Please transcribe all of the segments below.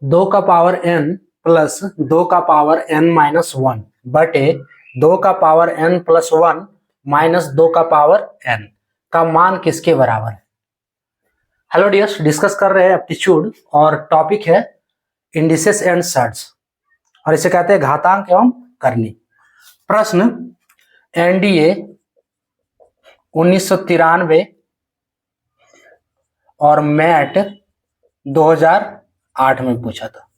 2 का power n plus 2 का power n minus 1 बटे 2 का पावर n प्लस 1 माइनस 2 का पावर n का मान किसके बराबर है। हेलो डियर्स, डिस्कस कर रहे हैं एप्टीट्यूड और टॉपिक है इंडिसेस एंड सर्ट्स और इसे कहते हैं घातांक एवं करनी। प्रश्न एनडीए 1993 और मैट 2008 में पूछा था।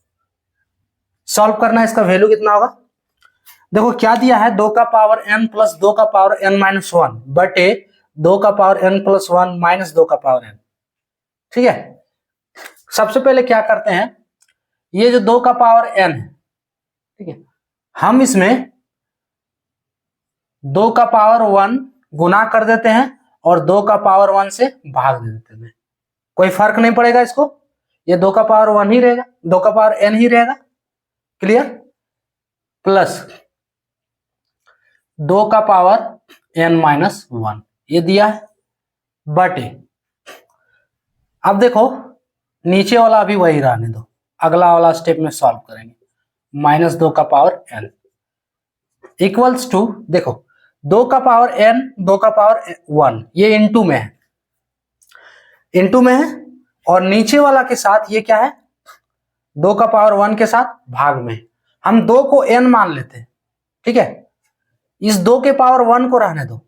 सॉल्व करना है, इसका वैल्यू कितना होगा। देखो क्या दिया है, 2 का पावर n प्लस 2 का पावर n माइनस 1 बटे 2 का पावर n प्लस 1 माइनस 2 का पावर n। ठीक है, सबसे पहले क्या करते हैं, ये जो 2 का पावर n है, ठीक है, हम इसमें 2 का पावर 1 गुना कर देते हैं और 2 का पावर 1 से भाग दे देते हैं। कोई फर्क नहीं पड़ेगा इसको, ये 2 का पावर 1 ही रहेगा, 2 का पावर n ही रहेगा। क्लियर। प्लस 2 का पावर n माइनस 1 ये दिया है बटे, अब देखो नीचे वाला अभी वही रहने दो, अगला वाला स्टेप में सॉल्व करेंगे। माइनस 2 का पावर n इक्वल्स टू, देखो 2 का पावर n 2 का पावर 1 ये इनटू में है, इनटू में है, और नीचे वाला के साथ ये क्या है, 2 का पावर 1 के साथ भाग में। हम 2 को n मान लेते हैं, ठीक है, इस 2 के पावर 1 को रहने दो,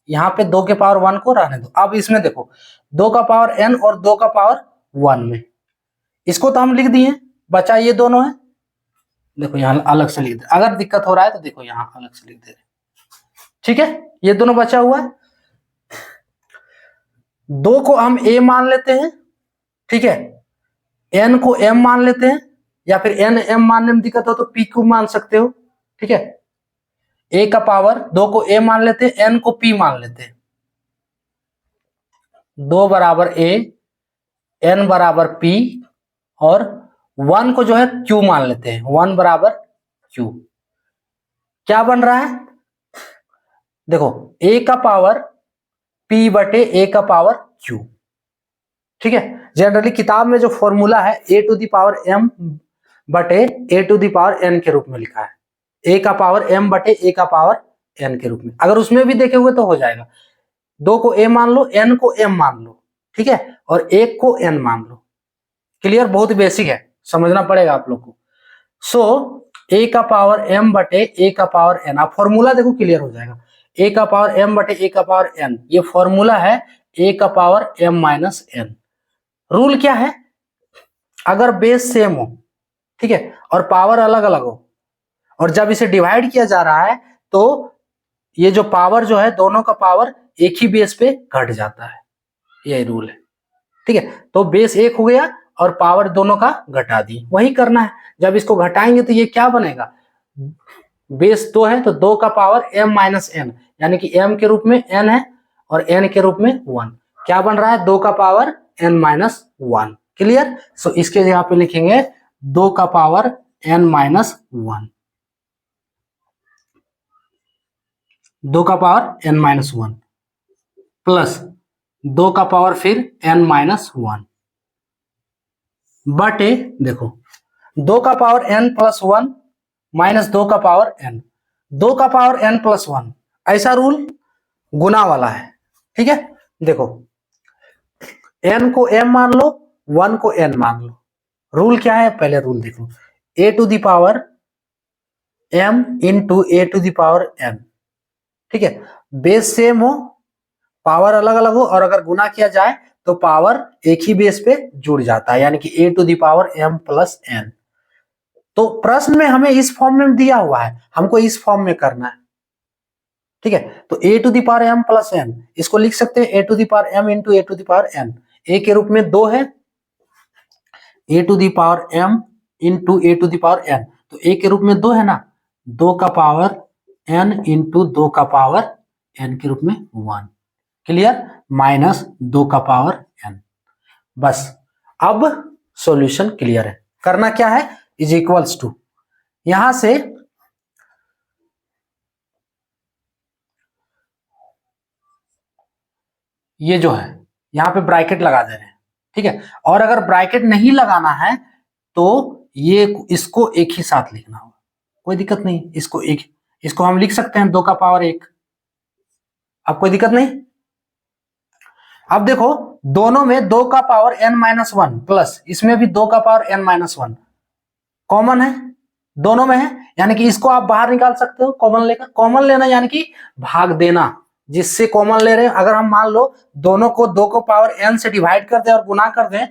यहाँ पे 2 के पावर 1 को रहने दो। अब इसमें देखो 2 का पावर n और 2 का पावर 1 में, इसको तो हम लिख दिए, बचा ये दोनों है, देखो यहाँ अलग से लिख दे, अगर दिक्कत हो रहा है तो देखो यहाँ अलग से लिख दे। ठीक है, ये दोनों बचा हुआ है, 2 को हम a मान लेते हैं, ठीक है, n को m मान लेते हैं, या फिर n m मानने में दिक्कत हो तो p को मान सकते हो। ठीक है, a का पावर 2 को a मान लेते हैं, n को p मान लेते हैं, 2 बराबर a, n बराबर p और 1 को जो है q मान लेते हैं, 1 बराबर q। क्या बन रहा है, देखो a का पावर p बटे a का पावर q। ठीक है, जनरली किताब में जो फॉर्मूला है a to the power m बटे a to the power n के रूप में लिखा है, a का पावर m बटे a का पावर n के रूप में। अगर उसमें भी देखे हुए तो हो जाएगा, 2 को a मान लो, n को m मान लो, ठीक है, और 1 को n मान लो। क्लियर, बहुत बेसिक है, समझना पड़ेगा आप लोग को। सो a का पावर m बटे a का पावर n, आप फॉर्मूला देखो क्लियर हो जाएगा, a का पावर m बटे a का पावर n, ये फॉर्मूला है a का power m minus n। Rule क्या है, अगर बेस सेम हो, ठीक है, और पावर अलग अलग हो, और जब इसे डिवाइड किया जा रहा है तो ये जो पावर जो है, दोनों का पावर एक ही बेस पे घट जाता है, यही रूल है। ठीक है, तो बेस एक हो गया और पावर दोनों का घटा दी, वही करना है। जब इसको घटाएंगे तो ये क्या बनेगा, बेस 2 है तो 2 का पावर m माइनस n, यानी कि m के रूप में n है और n के रूप में 1, क्या बन रहा है, 2 का पावर n माइनस 1। क्लियर। सो इसके जगह पे लिखेंगे 2 का पावर n माइनस 1, 2 का पावर n माइनस 1 प्लस 2 का पावर फिर n माइनस 1 बटे, देखो 2 का पावर n प्लस 1 माइनस 2 का पावर n, 2 का पावर n प्लस 1, ऐसा रूल गुना वाला है। ठीक है, देखो n को m मान लो, 1 को n मान लो। रूल क्या है, पहले रूल देखो, a to the power m into a to the power n। ठीक है, बेस सेम हो, पावर अलग अलग हो, और अगर गुना किया जाए तो पावर एक ही बेस पे जुड़ जाता है, यानी कि a to the power m plus n। तो प्रश्न में हमें इस फॉर्म में दिया हुआ है, हमको इस फॉर्म में करना है। ठीक है, तो a to the power m plus n, इसको लिख सकते हैं a to the power m into a to the power n। a के रूप में 2 है, a to the power m into a to the power n, तो a के रूप में 2 है ना, 2 का पावर n इंटू 2 का पावर n के रूप में 1। क्लियर, माइनस 2 का पावर n। बस अब सॉल्यूशन क्लियर है। करना क्या है, इज इक्वल्स टू, यहां से ये जो है यहां पे ब्रैकेट लगा दे रहे हैं। ठीक है, और अगर ब्रैकेट नहीं लगाना है तो ये इसको एक ही साथ लिखना होगा, कोई दिक्कत नहीं। इसको हम लिख सकते हैं 2 का पावर 1, अब कोई दिक्कत नहीं। अब देखो दोनों में 2 का पावर n-1 प्लस इसमें भी 2 का पावर n-1 कॉमन है, दोनों में है, यानी कि इसको आप बाहर निकाल सकते हो कॉमन लेकर। कॉमन लेना यानी कि भाग देना, जिससे कॉमन ले रहे हैं। अगर हम मान लो दोनों को 2 को पावर n से डिवाइड कर दें और गुना कर दें,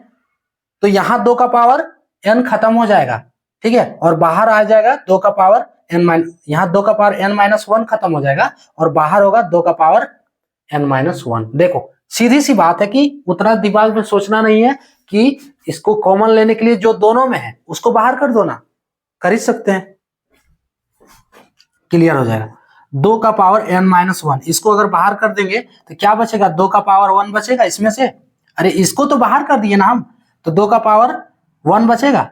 तो यहां 2 का पावर n खत्म हो जाएगा, ठीक है, और बाहर आ जाएगा 2 का पावर n-, यहां 2 का पावर n-1 खत्म हो जाएगा और बाहर होगा 2 का पावर n-1। देखो सीधी सी बात है कि उतना दिमाग में सोचना नहीं है कि इसको कॉमन लेने के लिए जो दोनों में है उसको बाहर कर दो ना, कर ही सकते हैं, क्लियर हो जाएगा। 2 का पावर n-1 इसको अगर बाहर कर देंगे तो क्या बचेगा, 2 का पावर 1 बचेगा इसमें से। अरे इसको तो बाहर कर दिए ना हम, तो 2 का पावर 1 बचेगा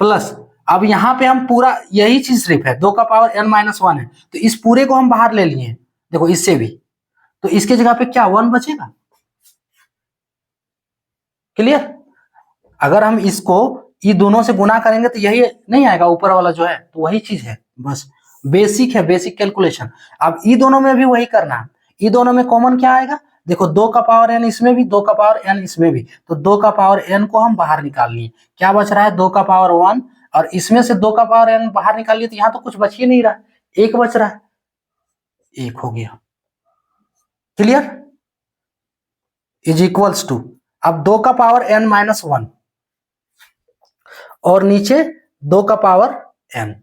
प्लस अब यहां पे हम पूरा यही चीज सिर्फ है 2 का पावर n-1 है, तो इस पूरे को हम बाहर ले लिए, देखो इससे भी, तो इसके जगह पे क्या 1 बचेगा, क्लियर। अगर हम इसको ये दोनों से गुना करेंगे तो यही नहीं आएगा ऊपर वाला जो है, तो वही चीज है, बस बेसिक है, बेसिक कैलकुलेशन। अब ई दोनों में भी वही करना है। ई दोनों में कॉमन क्या आएगा, देखो 2 का पावर n इसमें भी, 2 का पावर n इसमें भी, तो 2 का पावर n को हम बाहर निकाल लिए, क्या बच रहा है 2 का पावर 1, और इसमें से 2 का पावर n बाहर निकाल लिए तो यहाँ तो कुछ बच ही नहीं रहा, 1 बच रहा है, 1 हो गया, क्लियर, इज इक्वल्स टू, अब 2 का पावर n-1 और नीचे 2 का पावर n,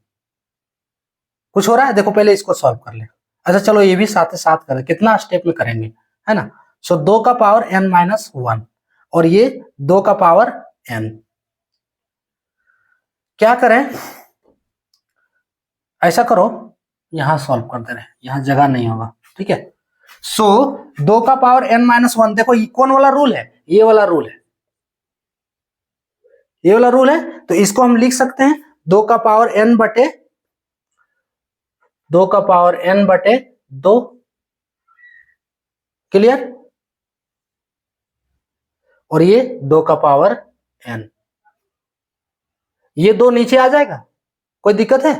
कुछ हो रहा है, देखो पहले इसको सॉल्व कर ले। अच्छा चलो ये भी साथ साथ करें, कितना स्टेप में करेंगे, है ना। सो 2 का पावर n-1 और ये 2 का पावर n, क्या करें, ऐसा करो यहां सॉल्व करते रहे, यहां जगह नहीं होगा, ठीक है। सो 2 का पावर n-1, देखो ये कौन वाला रूल है, ये वाला रूल है, ये वाला रूल है, तो इसको हम लिख सकते हैं 2 का पावर n बटे 2 का पावर n बटे 2, क्लियर, और ये 2 का पावर n, ये 2 नीचे आ जाएगा, कोई दिक्कत है।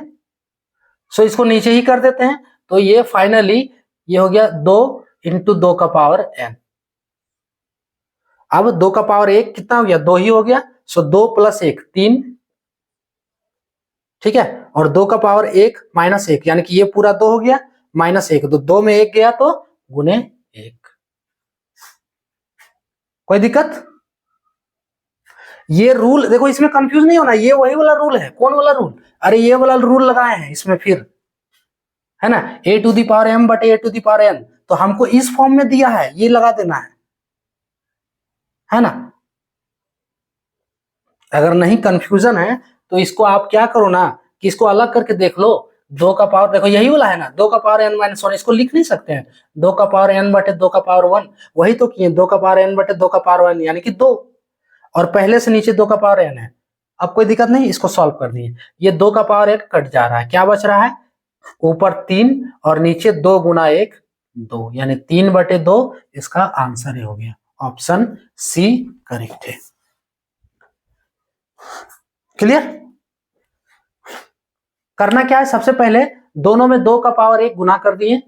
सो इसको नीचे ही कर देते हैं, तो ये फाइनली ये हो गया 2 इंटू 2 का पावर n। अब 2 का पावर 1 कितना हो गया, 2 ही हो गया, सो 2 प्लस 1 3, ठीक है, और 2 का पावर 1 माइनस 1 यानी कि ये पूरा 2 हो गया, माइनस 1, तो 2 में 1 गया तो गुने 1, कोई दिक्कत। ये रूल देखो, इसमें कंफ्यूज नहीं होना, ये वही वाला रूल है, कौन वाला रूल, अरे ये वाला रूल लगाए हैं इसमें फिर, है ना, a to the power m बटे a to the power n, तो हमको इस फॉर्म में दिया है, ये लगा देना है ना। अगर नहीं कंफ्यूजन है तो इसको आप क्या करो ना कि इसको अलग करके देख लो, 2 का पावर देखो यही वाला है ना, 2 का पावर n-1, इसको लिख नहीं सकते हैं 2 का पावर n बटे 2 का पावर 1, वही तो किए 2 का पावर n बटे 2 का पावर 1 यानी कि 2, और पहले से नीचे 2 का पावर n है। अब कोई दिक्कत नहीं, इसको सॉल्व कर दिए, ये 2 का पावर 1 कट जा रहा है, क्या बच रहा है, ऊपर 3 और नीचे 2 गुना 1 2, यानी 3 बटे 2, इसका आंसर हो गया, ऑप्शन सी करेक्ट है, क्लियर। करना क्या है, सबसे पहले दोनों में 2 का पावर 1 गुना कर दिए,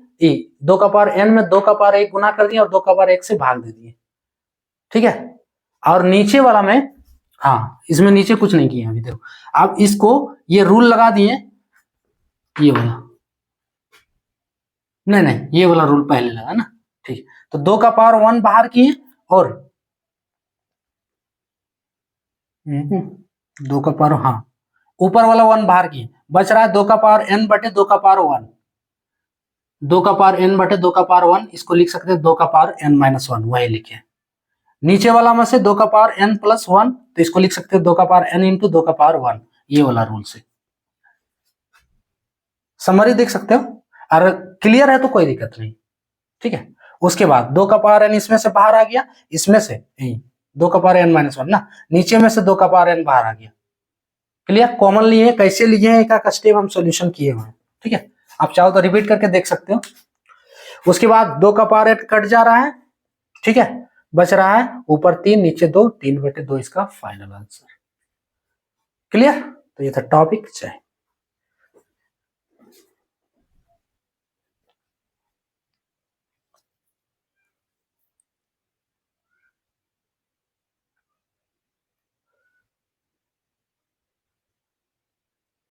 2 का पावर n में 2 का पावर 1 गुना कर दिए और 2 का पावर 1 से भाग दे दिए, ठीक है। और नीचे वाला में, हाँ इसमें नीचे कुछ नहीं किया अभी, देखो अब इसको ये रूल लगा दिए, ये वाला नहीं ये वाला रूल पहले लगा ना, ठीक, तो 2 का पावर 1 बाहर किए और 2 का पावर, हाँ ऊपर वाला 1 बाहर किए, बच रहा है 2 का पावर n बटे 2 का पावर 1, 2 का पावर n बटे 2 का पावर 1, इसको लिख सकते हैं 2 का पावर n-1, वही लिखे। नीचे वाला में से 2 का पावर n प्लस 1, तो इसको लिख सकते हैं 2 का पावर n इंटू 2 का पावर 1, ये वाला रूल से समरी देख सकते हो, और क्लियर है तो कोई दिक्कत नहीं, ठीक है। उसके बाद 2 का पावर n इसमें से बाहर आ गया, इसमें से 2 का पावर n-1 ना, नीचे में से 2 का पावर n बाहर आ गया, क्लियर। कॉमन लिए कैसे लिए हैं, एक स्टेप हम सॉल्यूशन किए हुए हैं, ठीक है, आप चाहो तो रिपीट करके देख सकते हो। उसके बाद 2 का पावर 8 कट जा रहा है, ठीक है, बच रहा है ऊपर 3 नीचे 2, 3 बटे 2 इसका फाइनल आंसर, क्लियर? तो ये था टॉपिक। जय